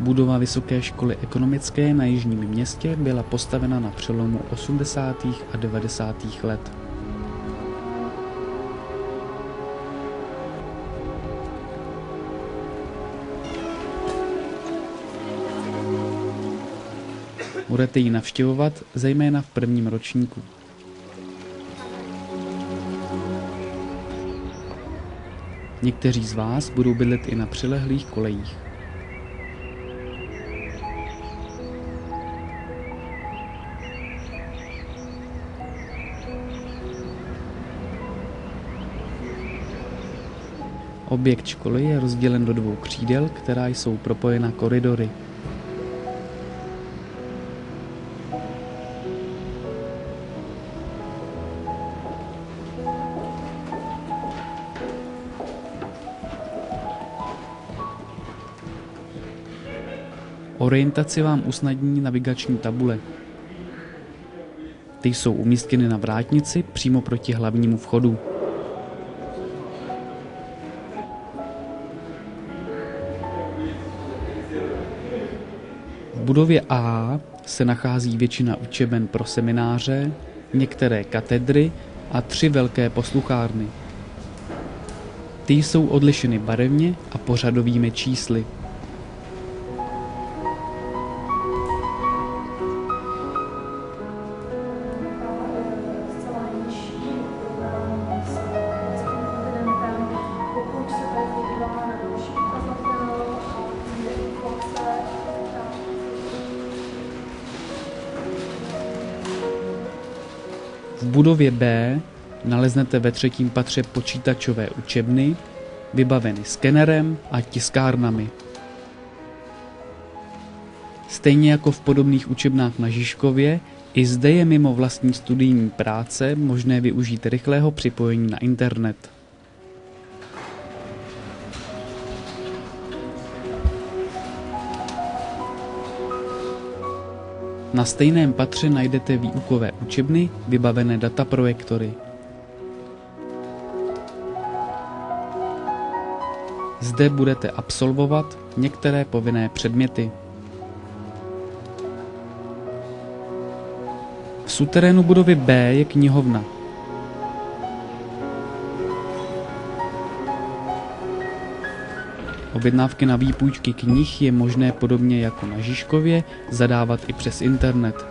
Budova Vysoké školy ekonomické na Jižním Městě byla postavena na přelomu 80. a 90. let. Budete ji navštěvovat zejména v prvním ročníku. Někteří z vás budou bydlet i na přilehlých kolejích. Objekt školy je rozdělen do 2 křídel, která jsou propojena koridory. Orientaci vám usnadní navigační tabule. Ty jsou umístěny na vrátnici přímo proti hlavnímu vchodu. V budově A se nachází většina učeben pro semináře, některé katedry a 3 velké posluchárny. Ty jsou odlišeny barevně a pořadovými čísly. V budově B naleznete ve 3. patře počítačové učebny, vybaveny skenerem a tiskárnami. Stejně jako v podobných učebnách na Žižkově, i zde je mimo vlastní studijní práce možné využít rychlého připojení na internet. Na stejném patře najdete výukové učebny vybavené dataprojektory. Zde budete absolvovat některé povinné předměty. V suterénu budovy B je knihovna. Objednávky na výpůjčky knih je možné podobně jako na Žižkově zadávat i přes internet.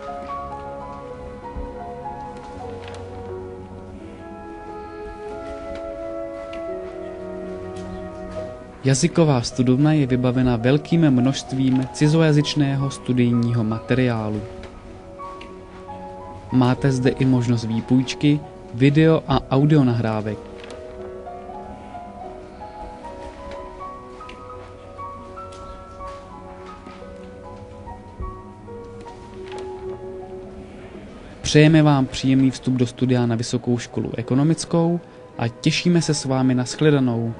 Jazyková studovna je vybavena velkým množstvím cizojazyčného studijního materiálu. Máte zde i možnost výpůjčky, video a audio nahrávek. Přejeme vám příjemný vstup do studia na Vysokou školu ekonomickou a těšíme se s vámi na shledanou.